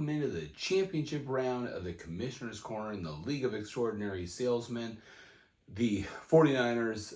welcome into the championship round of the Commissioner's Corner in the League of Extraordinary Salesmen. The 49ers,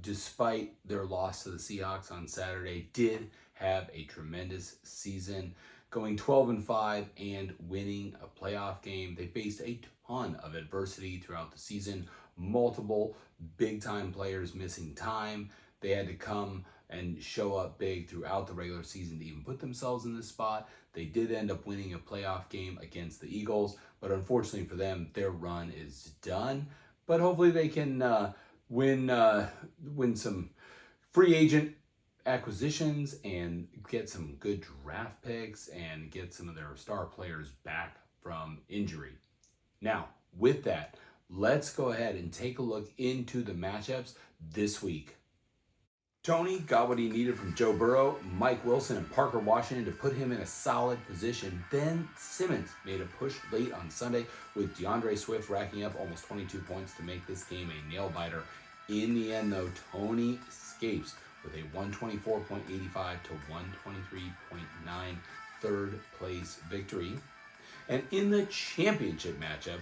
despite their loss to the Seahawks on Saturday, did have a tremendous season, going 12-5 and winning a playoff game. They faced a ton of adversity throughout the season, multiple big-time players missing time. They had to come and show up big throughout the regular season to even put themselves in this spot. They did end up winning a playoff game against the Eagles, but unfortunately for them, their run is done. But hopefully they can win some free agent acquisitions and get some good draft picks and get some of their star players back from injury. Now, with that, let's go ahead and take a look into the matchups this week. Tony got what he needed from Joe Burrow, Mike Wilson, and Parker Washington to put him in a solid position. Then Simmons made a push late on Sunday with DeAndre Swift racking up almost 22 points to make this game a nail-biter. In the end, though, Tony escapes with a 124.85 to 123.9 third-place victory. And in the championship matchup,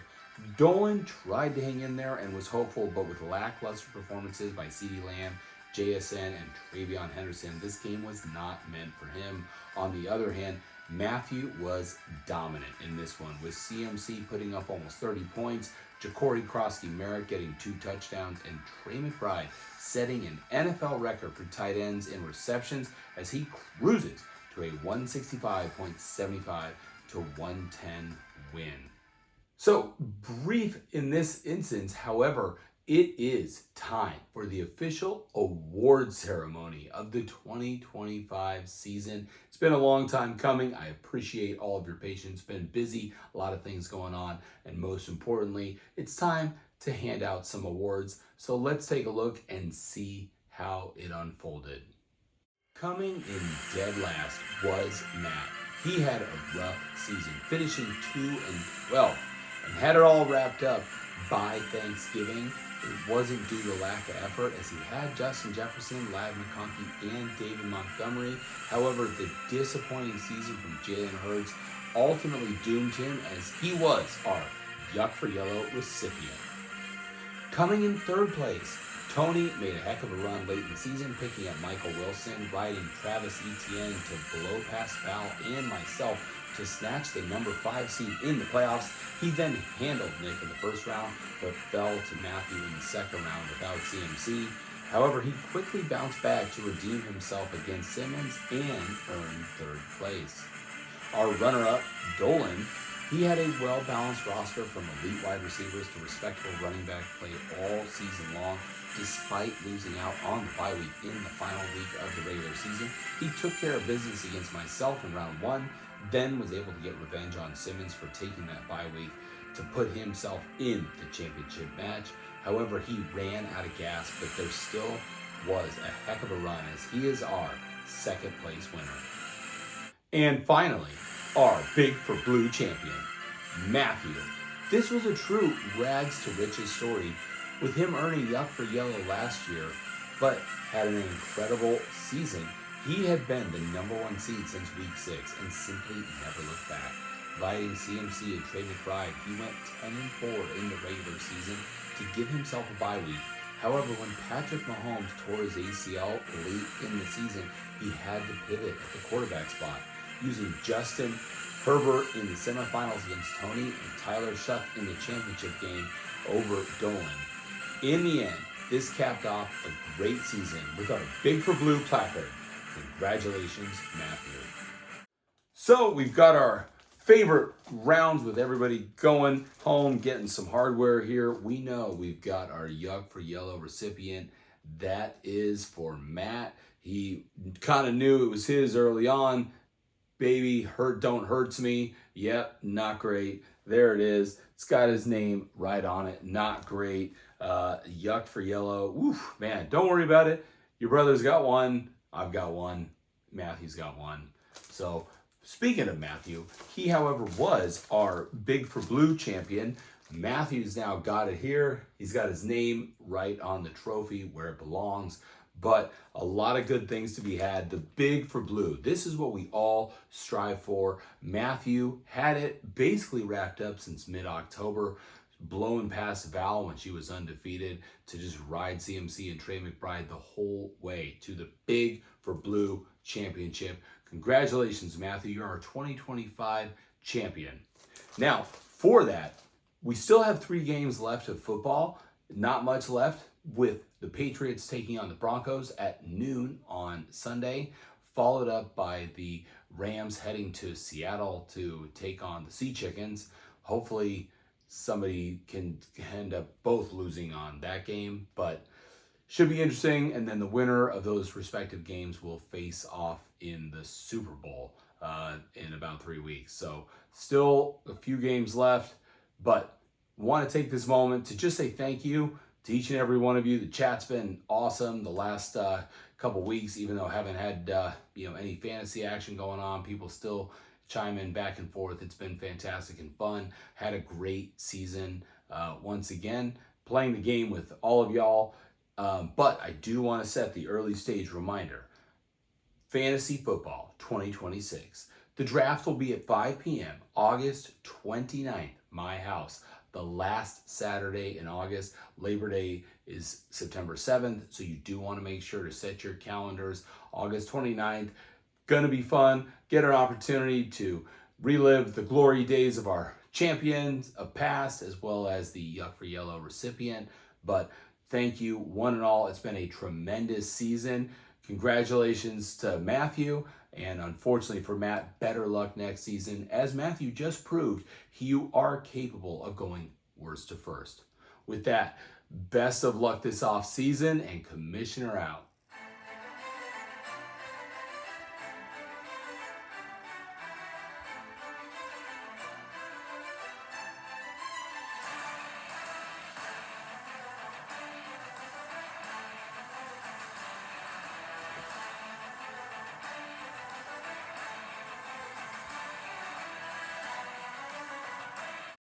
Dolan tried to hang in there and was hopeful, but with lackluster performances by CeeDee Lamb, JSN, and Travion Henderson, this game was not meant for him. On the other hand, Matthew was dominant in this one, with CMC putting up almost 30 points, Ja'Cory Krosky-Merritt getting 2 touchdowns, and Trey McBride setting an NFL record for tight ends in receptions as he cruises to a 165.75 to 110 win. So, brief in this instance, however, it is time for the official award ceremony of the 2025 season. It's been a long time coming. I appreciate all of your patience. Been busy, a lot of things going on, and most importantly, it's time to hand out some awards. So let's take a look and see how it unfolded. Coming in dead last was Matt. He had a rough season, finishing 2-12, and had it all wrapped up by Thanksgiving. It wasn't due to lack of effort, as he had Justin Jefferson, Ladd McConkey, and David Montgomery. However, the disappointing season from Jalen Hurts ultimately doomed him, as he was our Yuck for Yellow recipient. Coming in third place, Tony made a heck of a run late in the season, picking up Michael Wilson, riding Travis Etienne to blow past Val and myself to snatch the number 5 seed in the playoffs. He then handled Nick in the first round, but fell to Matthew in the second round without CMC. However, he quickly bounced back to redeem himself against Simmons and earned third place. Our runner-up, Dolan, he had a well-balanced roster from elite wide receivers to respectable running back play all season long, despite losing out on the bye week in the final week of the regular season. He took care of business against myself in round 1, then was able to get revenge on Simmons for taking that bye week to put himself in the championship match. However, he ran out of gas, but there still was a heck of a run, as he is our second place winner. And finally, our Big for Blue champion, Matthew. This was a true rags to riches story, with him earning Yuck for Yellow last year, but had an incredible season. He had been the number 1 seed since week 6 and simply never looked back. Riding CMC and Trey McBride, he went 10-4 in the regular season to give himself a bye week. However, when Patrick Mahomes tore his ACL late in the season, he had to pivot at the quarterback spot, using Justin Herbert in the semifinals against Tony and Tyler Shuck in the championship game over Dolan. In the end, this capped off a great season with our Big for Blue placard. Congratulations, Matthew. So we've got our favorite rounds with everybody going home, getting some hardware here. We know we've got our Yuck for Yellow recipient. That is for Matt. He kind of knew it was his early on. Baby, hurt don't hurts me. Yep, not great. There it is. It's got his name right on it. Not great. Yuck for Yellow. Oof, man, don't worry about it. Your brother's got one. I've got one. Matthew's got one. So, speaking of Matthew, he, however, was our Big for Blue champion. Matthew's now got it here. He's got his name right on the trophy where it belongs. but a lot of good things to be had. The big for blue. This is what we all strive for. Matthew had it basically wrapped up since mid-October, blowing past Val when she was undefeated to just ride CMC and Trey McBride the whole way to the big for blue championship. Congratulations, Matthew. You're our 2025 champion. Now, for that, we still have 3 games left of football. Not much left, with the Patriots taking on the Broncos at noon on Sunday, followed up by the Rams heading to Seattle to take on the Sea Chickens. Hopefully somebody can end up both losing on that game, but should be interesting. And then the winner of those respective games will face off in the Super Bowl in about 3 weeks. So still a few games left, but want to take this moment to just say thank you to each and every one of you. The chat's been awesome the last couple weeks, even though I haven't had any fantasy action going on. People still chime in back and forth. It's been fantastic and fun. Had a great season once again, playing the game with all of y'all. But I do want to set the early stage reminder. Fantasy Football 2026. The draft will be at 5 p.m. August 29th, my house. The last Saturday in August. Labor Day is September 7th, so you do want to make sure to set your calendars. August 29th, gonna be fun. Get an opportunity to relive the glory days of our champions of past, as well as the Yuck for Yellow recipient. But thank you, one and all. It's been a tremendous season. Congratulations to Matthew. And unfortunately for Matt, better luck next season. As Matthew just proved, you are capable of going worst to first. With that, best of luck this off season, and Commissioner out.